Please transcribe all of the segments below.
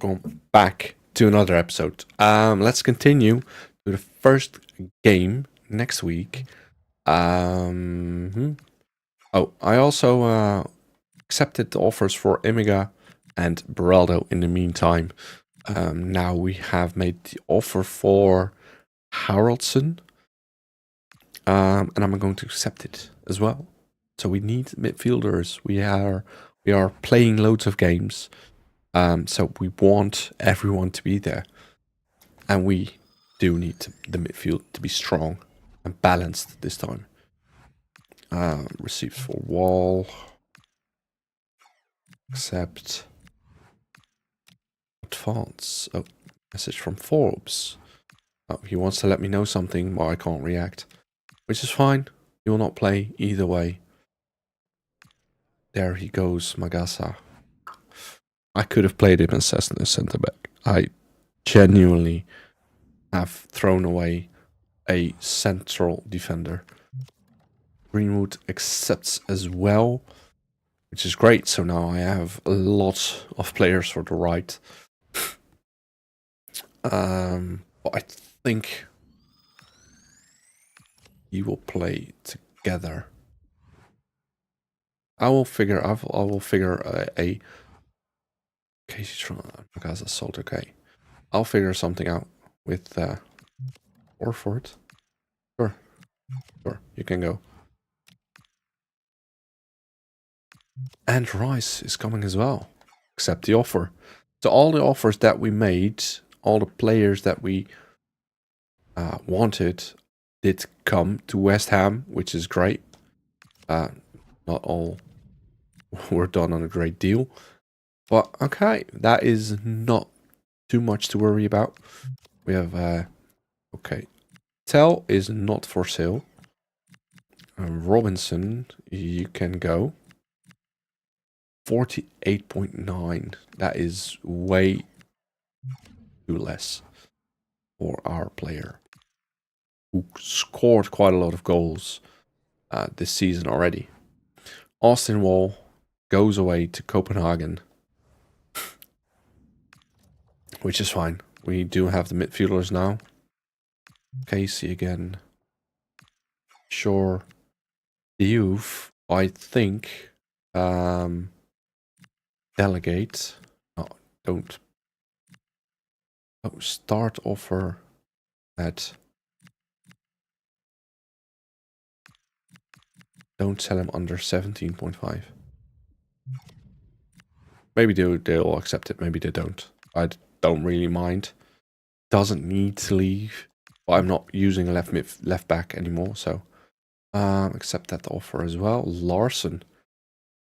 welcome back to another episode. Let's continue to the first game next week. Oh, I also accepted the offers for Imiga and Beraldo in the meantime. Now we have made the offer for Haraldson, and I'm going to accept it as well. So we need midfielders. We are playing loads of games. So we want everyone to be there. And we do need the midfield to be strong and balanced this time. Received for Wall. Accept. Advance. Oh, message from Forbes. Oh, he wants to let me know something, but I can't react. Which is fine. He will not play either way. There he goes, Magasa. I could have played him as Cessna centre back. I genuinely have thrown away a central defender. Greenwood accepts as well, which is great. So now I have a lot of players for the right. But I think he will play together. I will figure a Casey Trump assault. Okay, I'll figure something out with Orford. Sure, you can go. And Rice is coming as well. Accept the offer. So all the offers that we made, all the players that we wanted, did come to Westham, which is great. Not all were done on a great deal. But okay, that is not too much to worry about. We have, okay, Tell is not for sale. Robinson, you can go. 48.9. That is way too less for our player, who scored quite a lot of goals this season already. Austin Wall goes away to Copenhagen, which is fine. We do have the midfielders now. Casey again. Sure. The youth, I think. Delegate. No, don't. Oh, start offer at. Don't sell him under 17.5. Maybe they'll accept it. Maybe they don't. I don't really mind. Doesn't need to leave. But I'm not using a left back anymore, so accept that offer as well. Larson,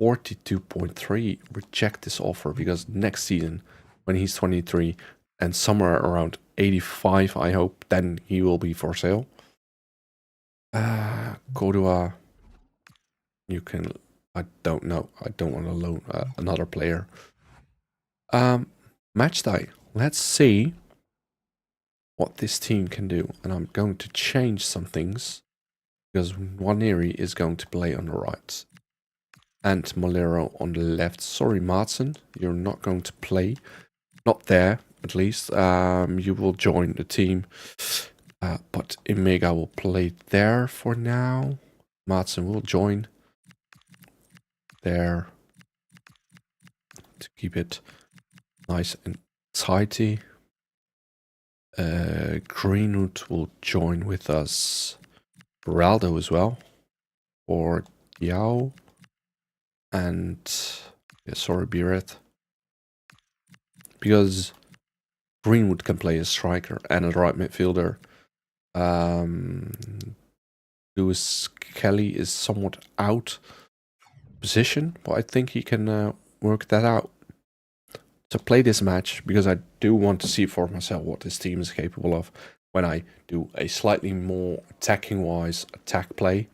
42.3. Reject this offer because next season, when he's 23 and somewhere around 85, I hope, then he will be for sale. Cordua, you can. I don't know. I don't want to loan another player. Match day. Let's see what this team can do. And I'm going to change some things because Waneri is going to play on the right and Molero on the left. Sorry, Madsen, you're not going to play. Not there, at least. You will join the team. But Imega will play there for now. Madsen will join there to keep it nice and tidy. Greenwood will join with us. Beraldo as well. Or Yao. And yeah, sorry, Biret. Because Greenwood can play as striker and a right midfielder. Lewis Kelly is somewhat out position, but I think he can work that out. To play this match, because I do want to see for myself what this team is capable of when I do a slightly more attacking-wise attack play.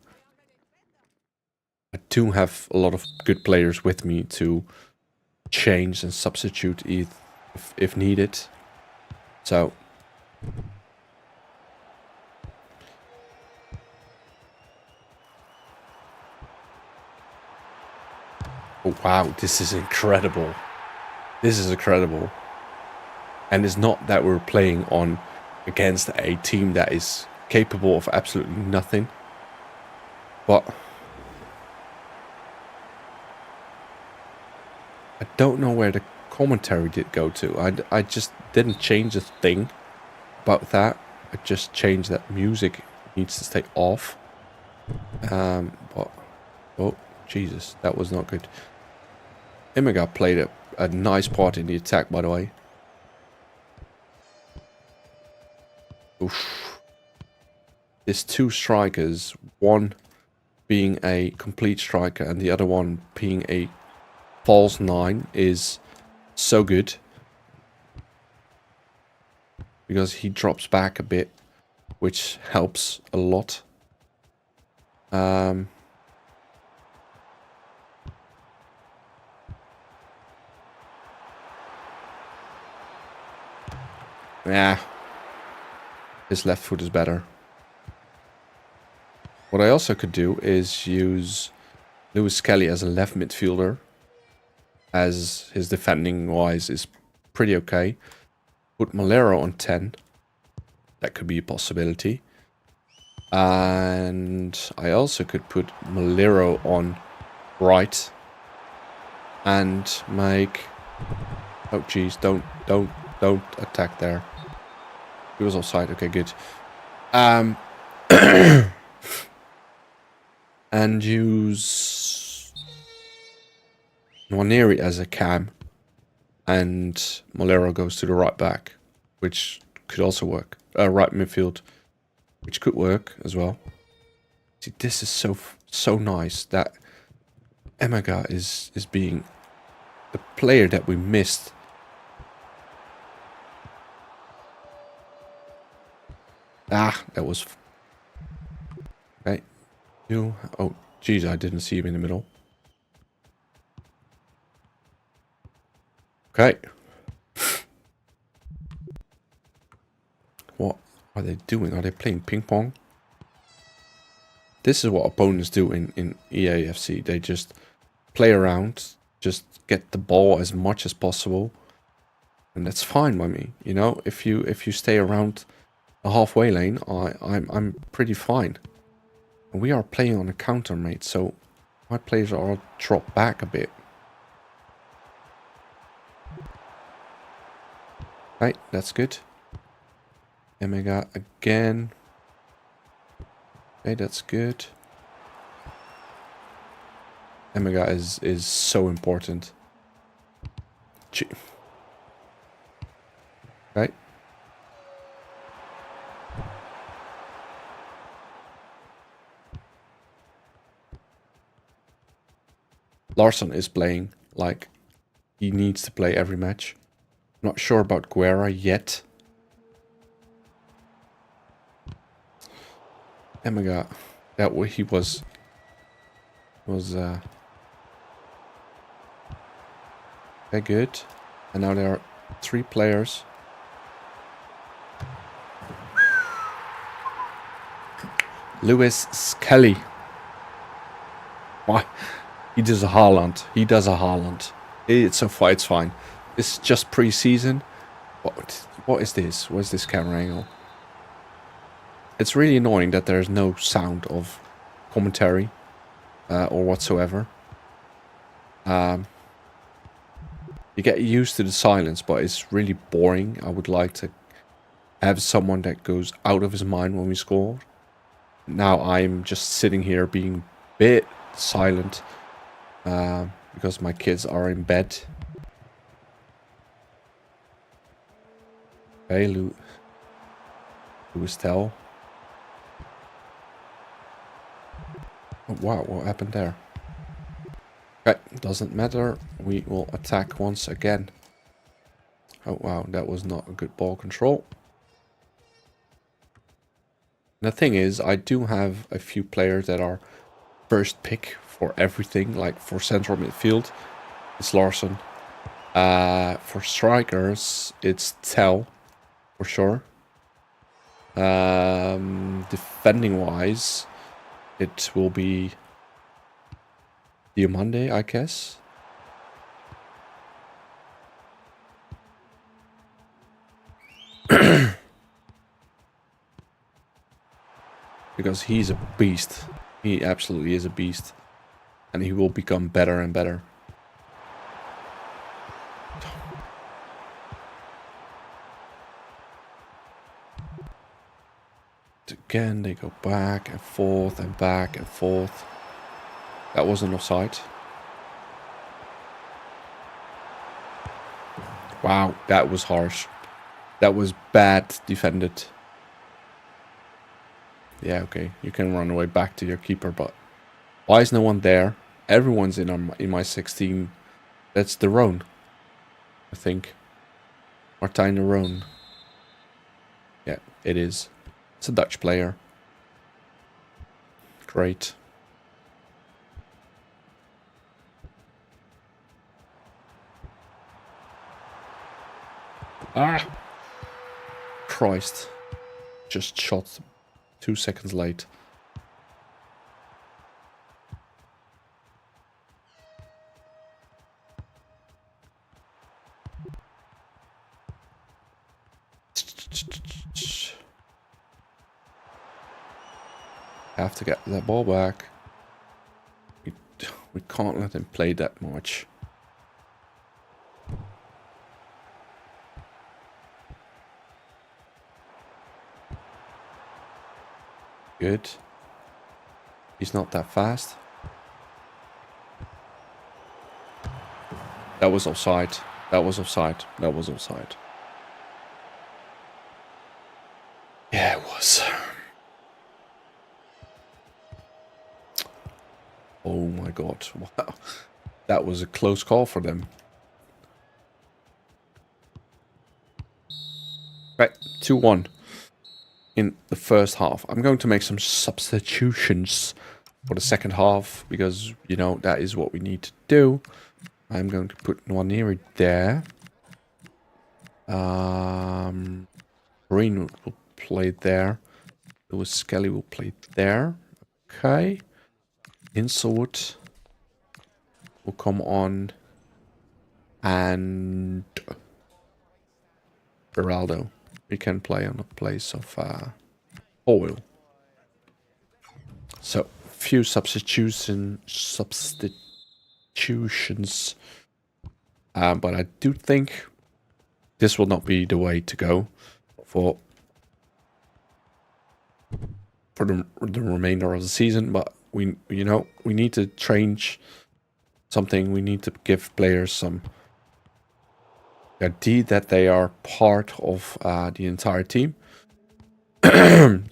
I do have a lot of good players with me to change and substitute if needed. So oh, wow, this is incredible. This is incredible. And it's not that we're playing on against a team that is capable of absolutely nothing. But I don't know where the commentary did go to. I just didn't change a thing about that. I just changed that music needs to stay off. But oh Jesus, that was not good. Imiga played a nice part in the attack, by the way. Oof. There's two strikers, one being a complete striker and the other one being a false 9 is so good. Because he drops back a bit, which helps a lot. Yeah. His left foot is better. What I also could do is use Lewis Kelly as a left midfielder, as his defending wise is pretty okay. Put Malero on 10. That could be a possibility. And I also could put Malero on right and make... Oh geez, don't attack there. He was offside. Okay, good. And use Nwaneri as a cam, and Malero goes to the right back, which could also work. Right midfield, which could work as well. See, this is so nice that Emaga is being the player that we missed. Ah, that was... Okay. You... Oh, geez, I didn't see him in the middle. Okay. What are they doing? Are they playing ping pong? This is what opponents do in EAFC. They just play around, just get the ball as much as possible. And that's fine by me. You know, if you stay around the halfway lane, I'm pretty fine. And we are playing on a counter, mate, so my players are dropped back a bit. Right, that's good. Omega again. Okay, that's good. Omega is so important. Gee. Right. Larsson is playing like he needs to play every match. Not sure about Guerra yet. Omega, that way he was okay, good. And now there are 3 players. Lewis Skelly. Why? He does a Haaland. He does a Haaland. It's fine. It's just pre-season. What is this? What is this camera angle? It's really annoying that there's no sound of commentary or whatsoever. You get used to the silence, but it's really boring. I would like to have someone that goes out of his mind when we score. Now I'm just sitting here being a bit silent because my kids are in bed. Okay, Lewis Tell. Oh, wow, what happened there? Okay, doesn't matter. We will attack once again. Oh, wow, that was not a good ball control. The thing is, I do have a few players that are first pick for everything, like for central midfield, it's Larsson. For strikers, it's Tell, for sure. Defending wise, it will be Diamande, I guess. because he's a beast. He absolutely is a beast. And he will become better and better. Again, they go back and forth and back and forth. That wasn't offside. Wow, that was harsh. That was bad defended. Yeah, okay. You can run away back to your keeper, but why is no one there? Everyone's in my 16. That's de Roon, I think. Martijn de Roon. Yeah, it is. It's a Dutch player. Great. Ah! Christ. Just shot 2 seconds late. Have to get that ball back. We can't let him play that much. Good. He's not that fast. That was offside. That was offside. That was offside. Yeah, it was. Oh my god. Wow. That was a close call for them. Right, 2-1 in the first half. I'm going to make some substitutions for the second half because, you know, that is what we need to do. I'm going to put Nwaneri there. Green will play there. Lewis Skelly will play there. Okay. Inselwood will come on. And Beraldo. We can play on the place of Oil. So, few substitutions. But I do think this will not be the way to go for the remainder of the season. But we need to change something. We need to give players some idea that they are part of the entire team.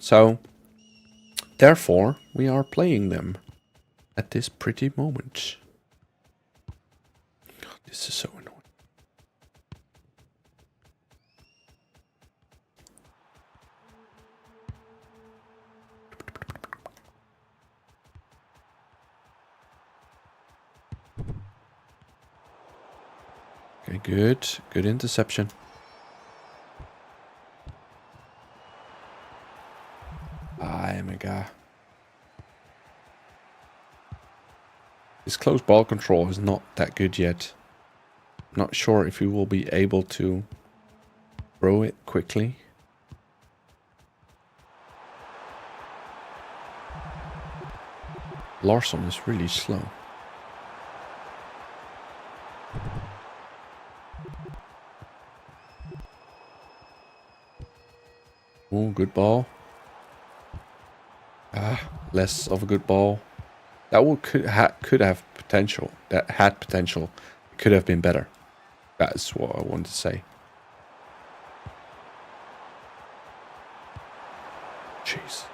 So, therefore, we are playing them at this pretty moment. God, this is so annoying. Okay, good. Good interception. Mega. His close ball control is not that good yet. Not sure if he will be able to throw it quickly. Larsson is really slow. Oh, good ball. Less of a good ball. That could have potential. That had potential. It could have been better. That's what I wanted to say. Jeez.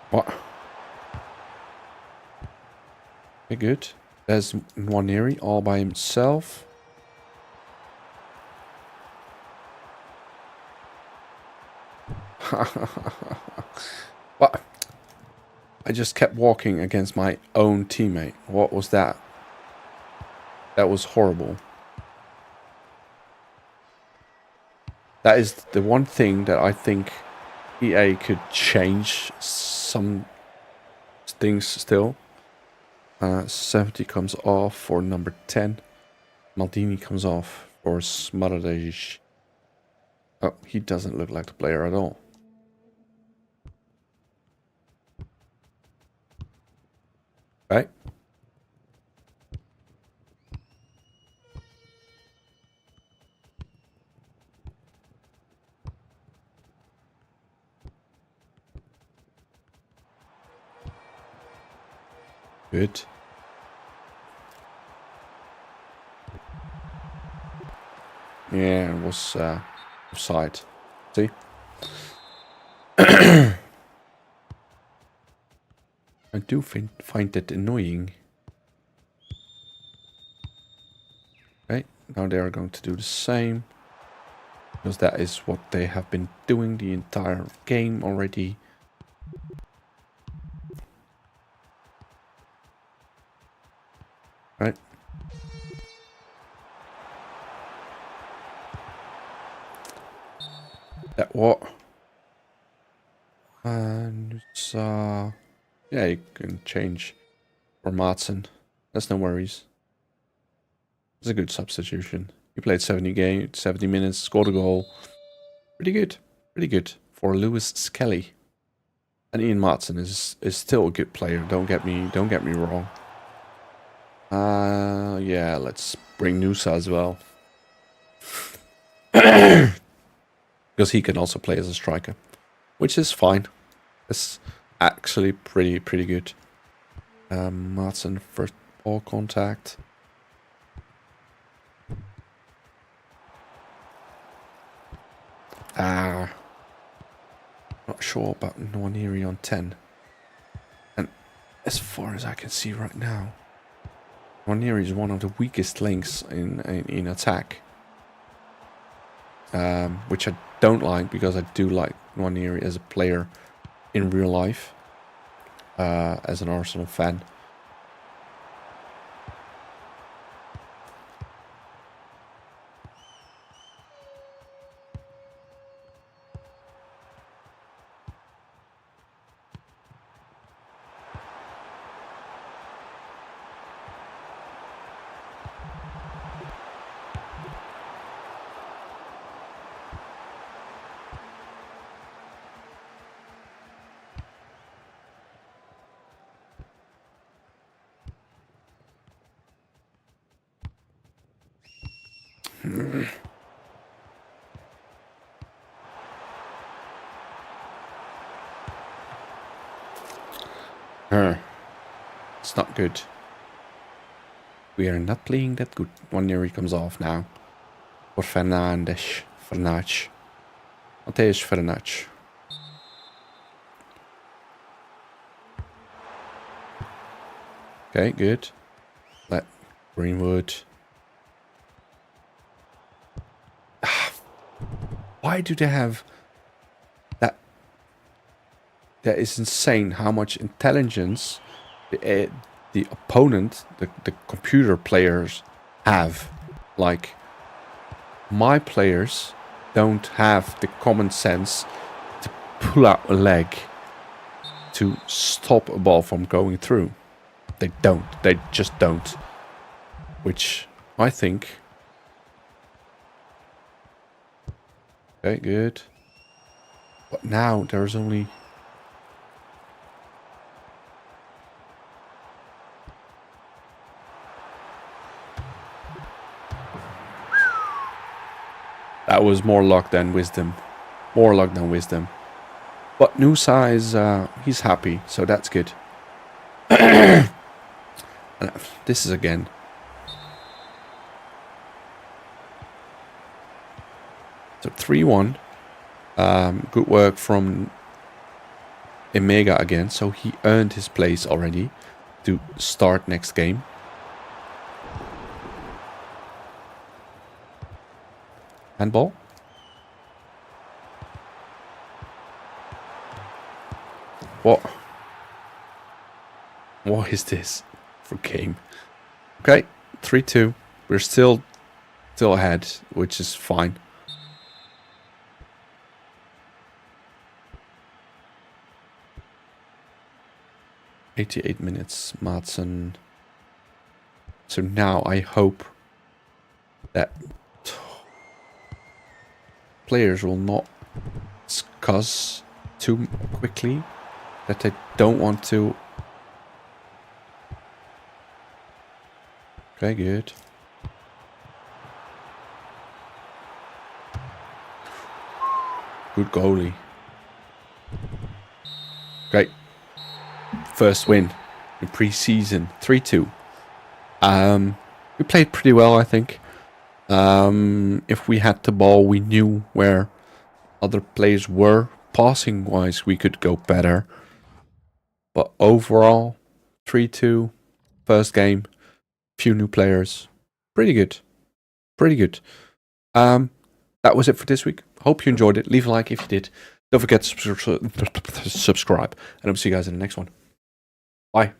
What? Okay, good. There's Nwaneri all by himself. What? I just kept walking against my own teammate. What was that? That was horrible. That is the one thing that I think EA could change some things still. 70 comes off for number 10. Maldini comes off for Smaradej. Oh, he doesn't look like the player at all. Right? Good. Yeah, it was offside. See? I do find it annoying. Okay, now they are going to do the same. Because that is what they have been doing the entire game already. Right? That what? And it's, yeah, you can change for Madsen. That's no worries. It's a good substitution. He played 70 minutes, scored a goal. Pretty good. Pretty good for Lewis Skelly. And Ian Madsen is still a good player. Don't get me wrong. Yeah, let's bring Nusa as well. Because he can also play as a striker, which is fine. It's actually pretty good. Madsen first ball contact. Not sure about Nwaneri on 10. And as far as I can see right now, Nwaneri is one of the weakest links in attack. Which I don't like, because I do like Nwaneri as a player in real life, as an Arsenal fan. It's not good. We are not playing that good. Nwaneri comes off now. For Fernandes. Mateusz Fernandes. Okay, good. Let Greenwood. Why do they have that? That is insane how much intelligence the opponent, the computer players have. Like, my players don't have the common sense to pull out a leg to stop a ball from going through. They don't. They just don't. Which I think... Okay, good. But now there's only... That was more luck than wisdom. More luck than wisdom. But Nusa is, he's happy, so that's good. This is again. So 3-1. Good work from Emega again. So he earned his place already to start next game. Handball. What is this for game? Okay, 3-2. We're still ahead, which is fine. ...88 minutes. Madsen So now I hope that players will not discuss too quickly, that they don't want to. Okay, good. Good goalie. Great. First win in pre-season. 3-2. We played pretty well, I think. If we had the ball, we knew where other players were. Passing wise, we could go better. But overall, 3-2. First game. Few new players. Pretty good. Pretty good. That was it for this week. Hope you enjoyed it. Leave a like if you did. Don't forget to subscribe. And I'll see you guys in the next one. Bye.